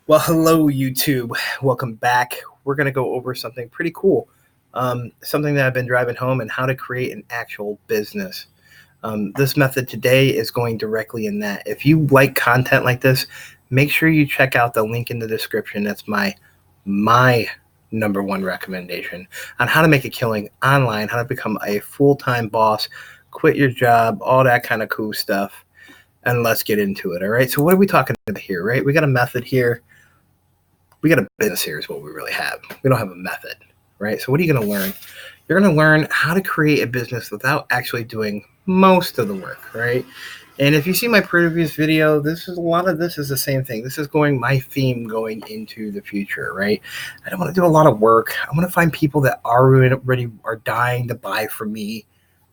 Well, hello, YouTube. Welcome back. We're going to go over something pretty cool, something that I've been driving home, and how to create an actual business. This method today is going directly in that. If you like content like this, make sure you check out the link in the description. That's my number one recommendation on how to make a killing online, how to become a full-time boss, quit your job, all that kind of cool stuff. And let's get into it. All right. So what are we talking about here, right? We got a method here. We got a business here is what we really have. We don't have a method, right? So what are you going to learn? You're going to learn how to create a business without actually doing most of the work, right? And if you see my previous video, a lot of this is the same thing. This is my theme going into the future, right? I don't want to do a lot of work. I want to find people that already are dying to buy from me,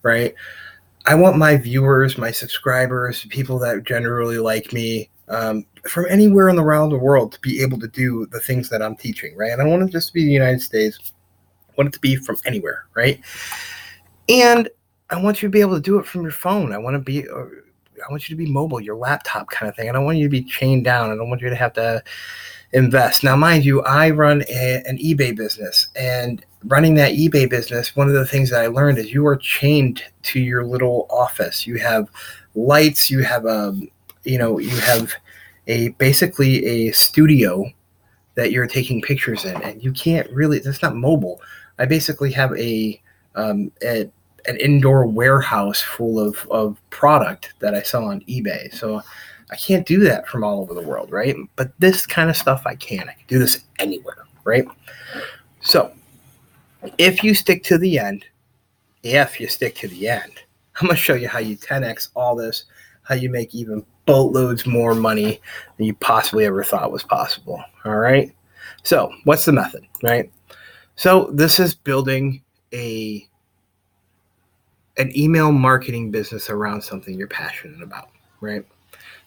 right? I want my viewers, my subscribers, people that generally like me, from anywhere around the world to be able to do the things that I'm teaching, right? I don't want it just to be the United States. I want it to be from anywhere, right? And I want you to be able to do it from your phone. I want you to be mobile, your laptop kind of thing. I don't want you to be chained down. I don't want you to have to invest. Now, mind you, I run an eBay business, and running that eBay business, one of the things that I learned is you are chained to your little office. You have lights, you have basically a studio that you're taking pictures in, and you can't really. That's not mobile. I basically have an indoor warehouse full of product that I sell on eBay. So I can't do that from all over the world, right? But this kind of stuff I can. I can do this anywhere, right? So if you stick to the end, I'm going to show you how you 10x all this, how you make even boatloads more money than you possibly ever thought was possible, all right? So what's the method, right? So this is building an email marketing business around something you're passionate about, right?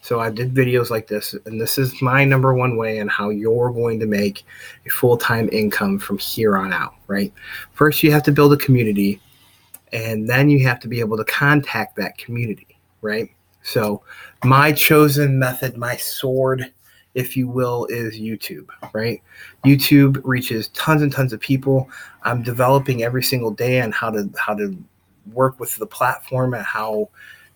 So I did videos like this, and this is my number one way on how you're going to make a full-time income from here on out, right? First, you have to build a community, and then you have to be able to contact that community, right? So my chosen method, my sword, if you will, is YouTube, right? YouTube reaches tons and tons of people. I'm developing every single day on how to work with the platform and how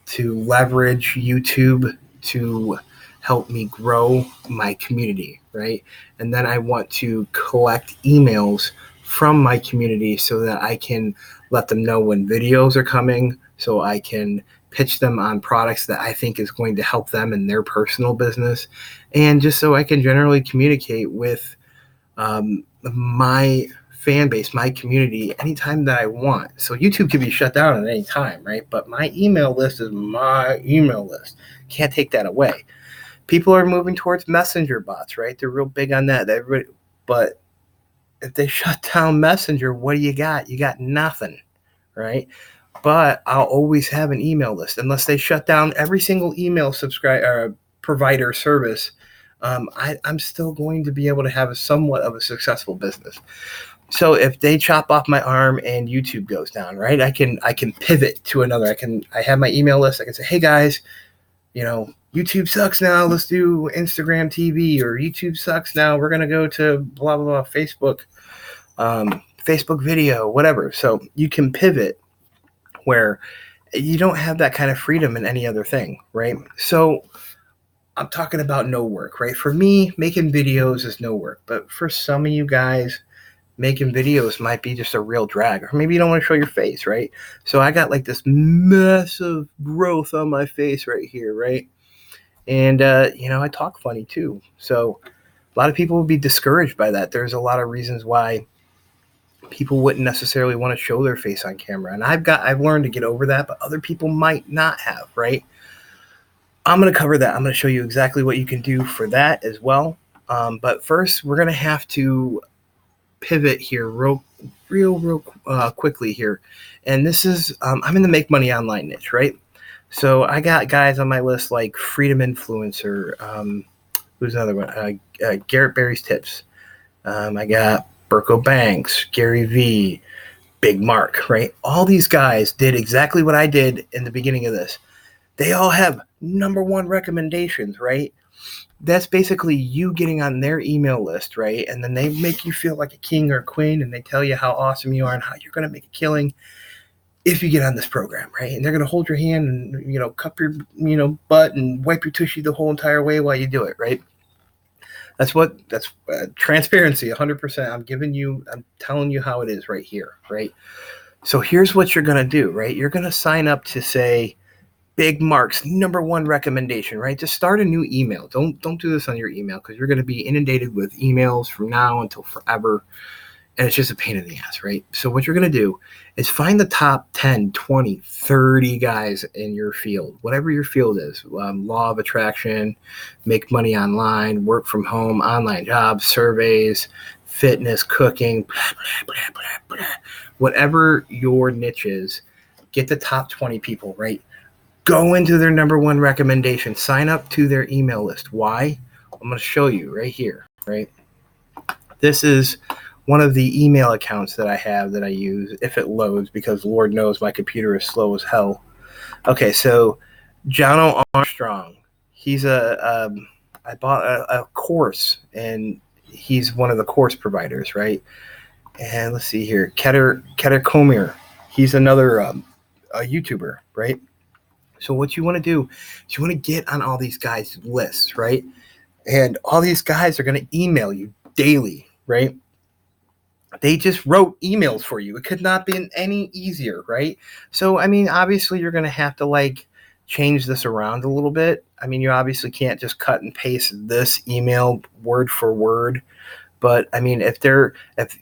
to leverage YouTube to help me grow my community, right? And then I want to collect emails from my community so that I can let them know when videos are coming, so I can pitch them on products that I think is going to help them in their personal business, and just so I can generally communicate with my fan base, my community, anytime that I want. So YouTube can be shut down at any time, right? But my email list is my email list. Can't take that away. People are moving towards messenger bots, right? They're real big on that. But if they shut down Messenger, what do you got? You got nothing, right? But I'll always have an email list unless they shut down every single email provider service. I'm still going to be able to have somewhat of a successful business. So if they chop off my arm and YouTube goes down, right? I can pivot to another. I have my email list. I can say, hey guys, YouTube sucks now. Let's do Instagram TV, or YouTube sucks now. We're going to go to blah, blah, blah, Facebook, Facebook video, whatever. So you can pivot where you don't have that kind of freedom in any other thing, right? So I'm talking about no work, right? For me, making videos is no work. But for some of you guys, making videos might be just a real drag, or maybe you don't want to show your face, right? So I got like this massive growth on my face right here, right? And, I talk funny too. So a lot of people would be discouraged by that. There's a lot of reasons why people wouldn't necessarily want to show their face on camera. And I've learned to get over that, but other people might not have, right? I'm going to cover that. I'm going to show you exactly what you can do for that as well. But first, we're going to have to pivot here real quickly here. And this is, I'm in the make money online niche, right? So I got guys on my list like Freedom Influencer, who's another one, Garrett Berry's Tips. I got Burko Banks, Gary V, Big Mark, right? All these guys did exactly what I did in the beginning of this. They all have number one recommendations, right? That's basically you getting on their email list, right? And then they make you feel like a king or queen, and they tell you how awesome you are and how you're going to make a killing if you get on this program, right? And they're going to hold your hand and, cup your, butt and wipe your tushy the whole entire way while you do it, right? That's transparency, 100%. I'm telling you how it is right here, right? So here's what you're going to do, right? You're going to sign up to, say, Big Mark's number one recommendation, right? Just start a new email. Don't do this on your email, because you're going to be inundated with emails from now until forever. And it's just a pain in the ass, right? So what you're going to do is find the top 10, 20, 30 guys in your field, whatever your field is, law of attraction, make money online, work from home, online jobs, surveys, fitness, cooking, blah, blah, blah, blah, blah. Whatever your niche is, get the top 20 people, right? Go into their number one recommendation. Sign up to their email list. Why? I'm going to show you right here, right? This is one of the email accounts that I have that I use if it loads, because Lord knows my computer is slow as hell. Okay, so Jono Armstrong, I bought a course, and he's one of the course providers, right? And let's see here, Keter Comer, he's another a YouTuber, right? So what you want to do is you want to get on all these guys' lists, right? And all these guys are going to email you daily, right? They just wrote emails for you. It could not be any easier, right? So, I mean, obviously you're going to have to change this around a little bit. I mean, you obviously can't just cut and paste this email word for word. But I mean, if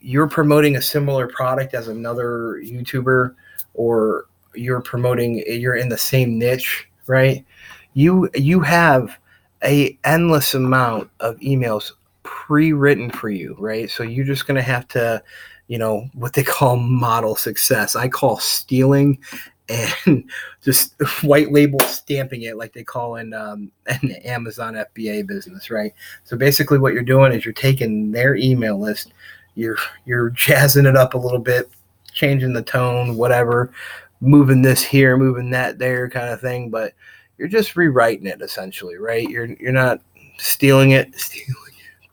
you're promoting a similar product as another YouTuber, or you're in the same niche, right? You have a endless amount of emails pre-written for you, right? So you're just going to have to, what they call model success. I call stealing and just white label stamping it, like they call in Amazon FBA business, right? So basically what you're doing is you're taking their email list, you're jazzing it up a little bit, changing the tone, whatever, moving this here, moving that there kind of thing, but you're just rewriting it essentially, right? You're not stealing it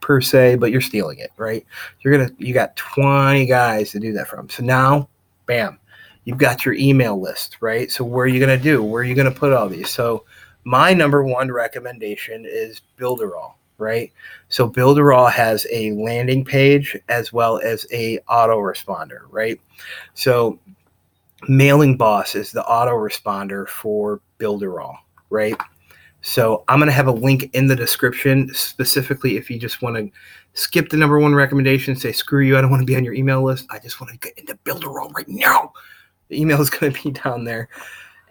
per se, but you're stealing it, right? You got 20 guys to do that from. So now, bam, you've got your email list, right? So where are you going to do? Where are you going to put all these? So my number one recommendation is Builderall, right? So Builderall has a landing page as well as a autoresponder, right? So Mailing Boss is the autoresponder for Builderall, right? So I'm going to have a link in the description, specifically if you just want to skip the number one recommendation, say, screw you, I don't want to be on your email list, I just want to get into Builderall right now. The email is going to be down there,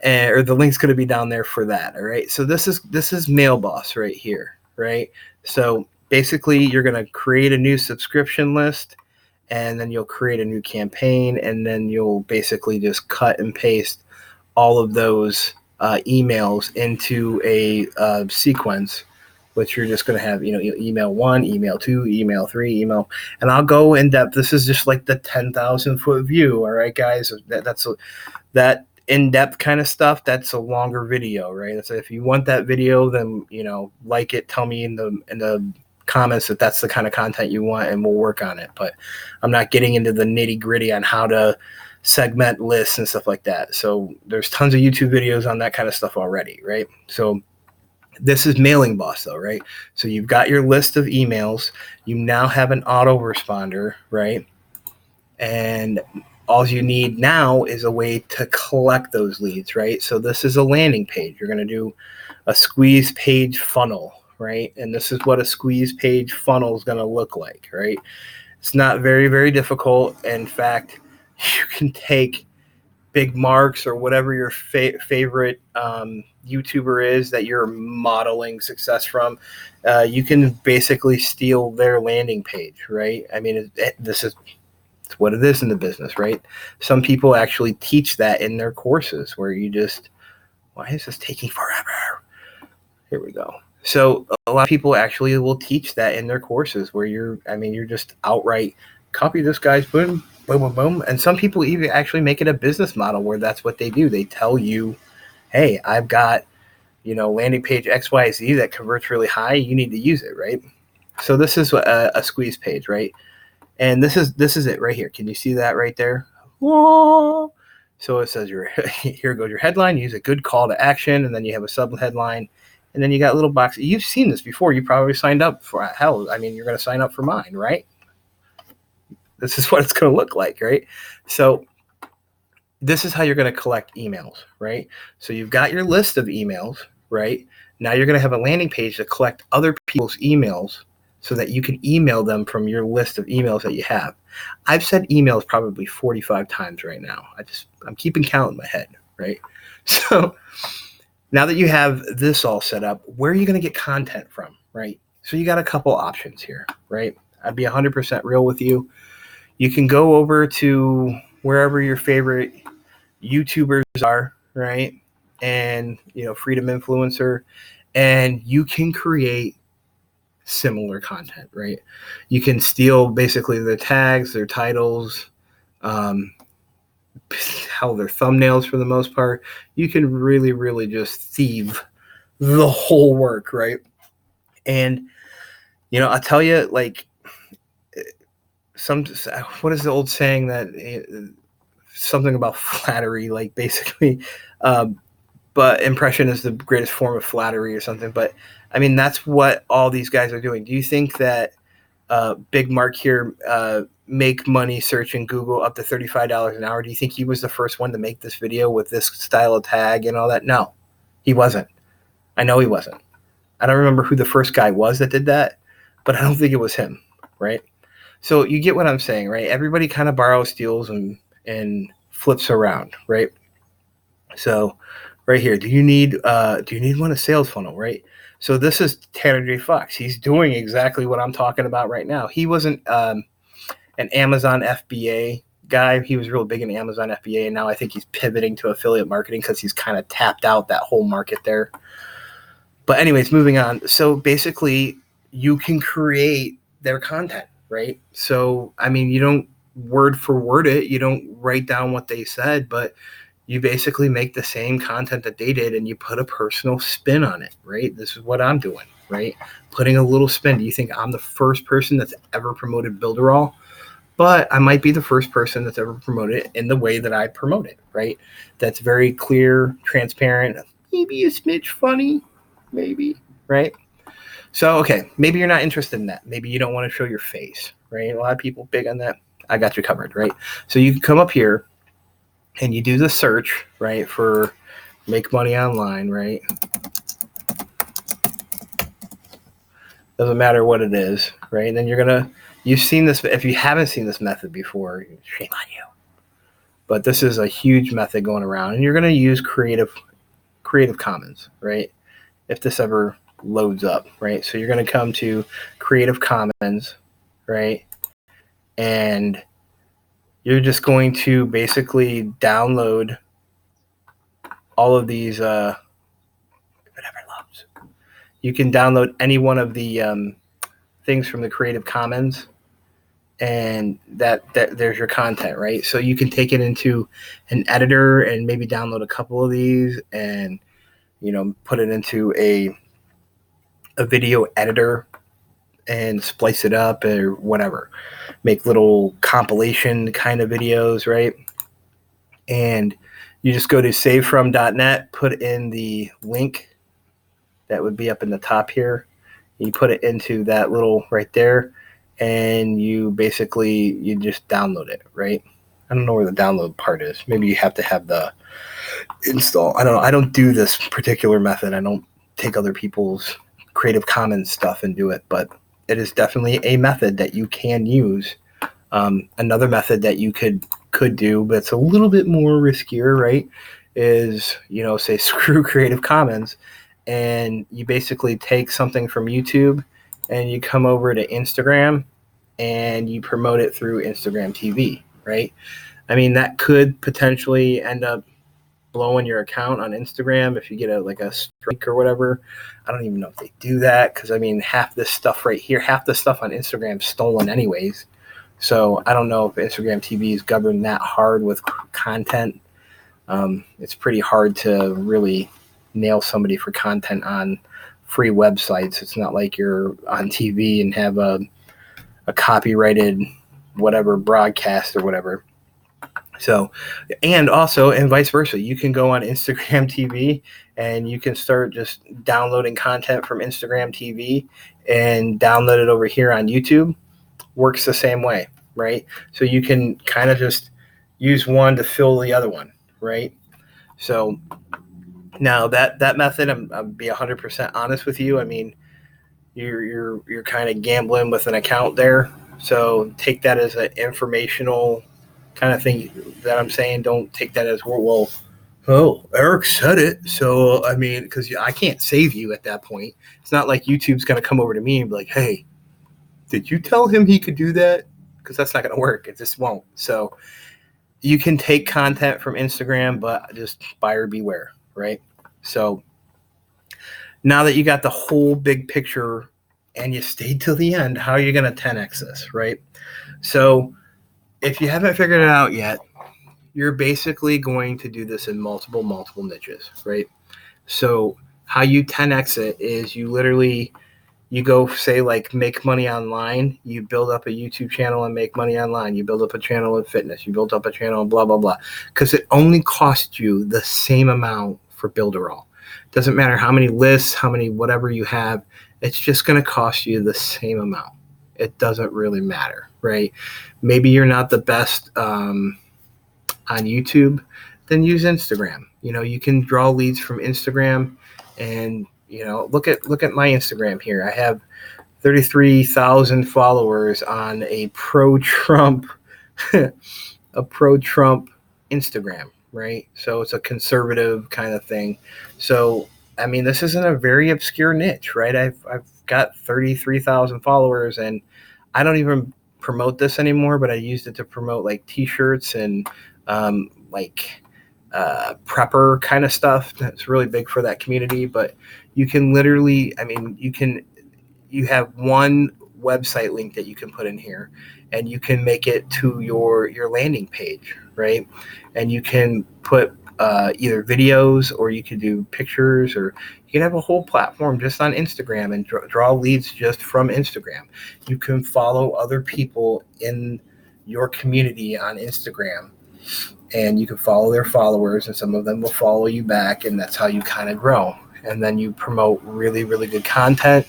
or the link's going to be down there for that. All right. So this is MailBoss right here, right? So basically you're going to create a new subscription list, and then you'll create a new campaign, and then you'll basically just cut and paste all of those emails into a sequence, which you're just going to have, email 1, email 2, email 3, email, and I'll go in depth. This is just like the 10,000 foot view. All right, guys, that in-depth kind of stuff. That's a longer video, right? So if you want that video, then, like it, tell me in the comments that that's the kind of content you want, and we'll work on it. But I'm not getting into the nitty gritty on how to segment lists and stuff like that. So there's tons of YouTube videos on that kind of stuff already, right? So this is Mailing Boss though, right? So you've got your list of emails. You now have an autoresponder, right? And all you need now is a way to collect those leads, right? So this is a landing page. You're going to do a squeeze page funnel, right? And this is what a squeeze page funnel is going to look like, right? It's not very, very difficult. In fact, you can take Big Mark's or whatever your favorite YouTuber is that you're modeling success from. You can basically steal their landing page, right? I mean, this is what it is in the business, right? Some people actually teach that in their courses, where you just, why is this taking forever? Here we go. So a lot of people actually will teach that in their courses, where you're just outright copy this guy's boom, boom, boom, boom. And some people even actually make it a business model where that's what they do. They tell you, hey, I've got landing page XYZ that converts really high, you need to use it, right? So this is a squeeze page, right? And this is it right here. Can you see that right there? Whoa. So it says here goes your headline. Use a good call to action, and then you have a sub headline, and then you got little boxes. You've seen this before. You probably signed up for. Hell, I mean, you're going to sign up for mine, right? This is what it's going to look like, right? So this is how you're going to collect emails, right? So you've got your list of emails, right? Now you're going to have a landing page to collect other people's emails so that you can email them from your list of emails that you have. I've said emails probably 45 times right now. I'm keeping count in my head, right? So now that you have this all set up, where are you going to get content from, right? So you got a couple options here, right? I'd be 100% real with you. You can go over to wherever your favorite YouTubers are, right? And, Freedom Influencer, and you can create similar content, right? You can steal basically their tags, their titles, how their thumbnails for the most part. You can really, really just thieve the whole work, right? And, I'll tell you, like, what is the old saying that something about flattery, like basically, but impression is the greatest form of flattery or something. But I mean, that's what all these guys are doing. Do you think that Big Mark here make money searching Google up to $35 an hour? Do you think he was the first one to make this video with this style of tag and all that? No, he wasn't. I know he wasn't. I don't remember who the first guy was that did that, but I don't think it was him, right? So you get what I'm saying, right? Everybody kind of borrows, steals, and flips around, right? So right here, do you need one a sales funnel, right? So this is Tanner J. Fox. He's doing exactly what I'm talking about right now. He wasn't an Amazon FBA guy. He was real big in Amazon FBA, and now I think he's pivoting to affiliate marketing because he's kind of tapped out that whole market there. But anyways, moving on. So basically, you can create their content, right? So, I mean, you don't word for word it. You don't write down what they said, but you basically make the same content that they did and you put a personal spin on it, right? This is what I'm doing, right? Putting a little spin. Do you think I'm the first person that's ever promoted Builderall? But I might be the first person that's ever promoted it in the way that I promote it, right? That's very clear, transparent, maybe a smidge funny, maybe, right? So, okay, maybe you're not interested in that. Maybe you don't want to show your face, right? A lot of people big on that. I got you covered, right? So you can come up here and you do the search, right, for make money online, right? Doesn't matter what it is, right? And then you've seen this. If you haven't seen this method before, shame on you. But this is a huge method going around, and you're going to use Creative Commons, right? If this ever loads up, right? So you're going to come to Creative Commons, right? And you're just going to basically download all of these, whatever loves. You can download any one of the things from the Creative Commons, and that there's your content, right? So you can take it into an editor and maybe download a couple of these and, put it into a video editor and splice it up or whatever. Make little compilation kind of videos, right? And you just go to savefrom.net, put in the link that would be up in the top here. You put it into that little right there, and you just download it, right? I don't know where the download part is. Maybe you have to have the install. I don't know. I don't do this particular method. I don't take other people's Creative Commons stuff and do it, but it is definitely a method that you can use. Another method that you could do, but it's a little bit more riskier, right, is, say screw Creative Commons, and you basically take something from YouTube and you come over to Instagram and you promote it through Instagram TV, right? I mean, that could potentially end up blowing your account on Instagram if you get a strike or whatever. I don't even know if they do that, because I mean, half this stuff right here, half the stuff on Instagram is stolen anyways. So I don't know if Instagram TV is governed that hard with content. It's pretty hard to really nail somebody for content on free websites. It's not like you're on TV and have a copyrighted whatever broadcast or whatever. So, and also, and vice versa, you can go on Instagram TV and you can start just downloading content from Instagram TV and download it over here on YouTube. Works the same way, right? So you can kind of just use one to fill the other one, right? So now that method, I'll be 100% honest with you. I mean, you're kind of gambling with an account there. So take that as an informational kind of thing that I'm saying. Don't take that as, well, oh, Eric said it. So, I mean, because I can't save you at that point. It's not like YouTube's going to come over to me and be like, hey, did you tell him he could do that? Because that's not going to work. It just won't. So you can take content from Instagram, but just buyer beware, right? So now that you got the whole big picture and you stayed till the end, how are you going to 10x this, right? So if you haven't figured it out yet, you're basically going to do this in multiple niches, right? So how you 10x it is you go say like make money online, you build up a YouTube channel and make money online, you build up a channel in fitness, you build up a channel, blah, blah, blah. Because it only costs you the same amount for Builderall. Doesn't matter how many lists, how many whatever you have, it's just going to cost you the same amount. It doesn't really matter, right? Maybe you're not the best on YouTube, then use Instagram. You can draw leads from Instagram, and look at my Instagram here. I have 33,000 followers on a pro-Trump Instagram, right? So it's a conservative kind of thing. So I mean, this isn't a very obscure niche, right? I've got 33,000 followers, and I don't even promote this anymore, but I used it to promote like t-shirts and prepper kind of stuff. That's really big for that community. But you can literally, I mean, you have one website link that you can put in here, and you can make it to your landing page, right? And you can put either videos, or you can do pictures, or you can have a whole platform just on Instagram and draw leads just from Instagram. You can follow other people in your community on Instagram, and you can follow their followers, and some of them will follow you back, and that's how you kind of grow. And then you promote really, really good content,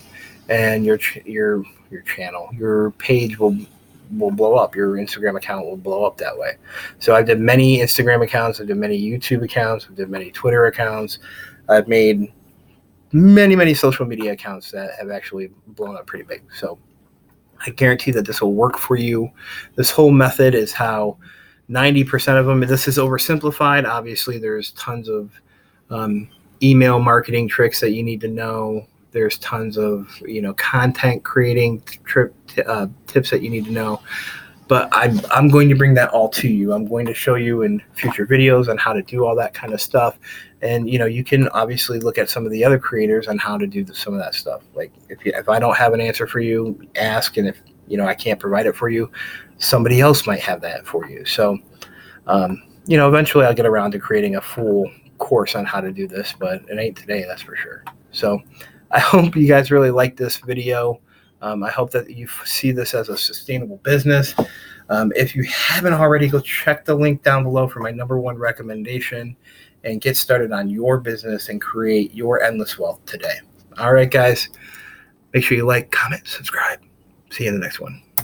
and your channel, your page will blow up. Your Instagram account will blow up that way. So I did many Instagram accounts. I did many YouTube accounts. I did many Twitter accounts. I've made many social media accounts that have actually blown up pretty big. So I guarantee that this will work for you. This whole method is how 90% of them, this is oversimplified. Obviously, there's tons of email marketing tricks that you need to know. There's tons of content creating tips that you need to know. But I'm going to bring that all to you. I'm going to show you in future videos on how to do all that kind of stuff. And you can obviously look at some of the other creators on how to do some of that stuff. Like if I don't have an answer for you, ask. And if I can't provide it for you, somebody else might have that for you. So eventually I'll get around to creating a full course on how to do this, but it ain't today, that's for sure. So I hope you guys really like this video. I hope that you see this as a sustainable business. If you haven't already, go check the link down below for my #1 recommendation and get started on your business and create your endless wealth today. All right, guys, make sure you like, comment, subscribe. See you in the next one.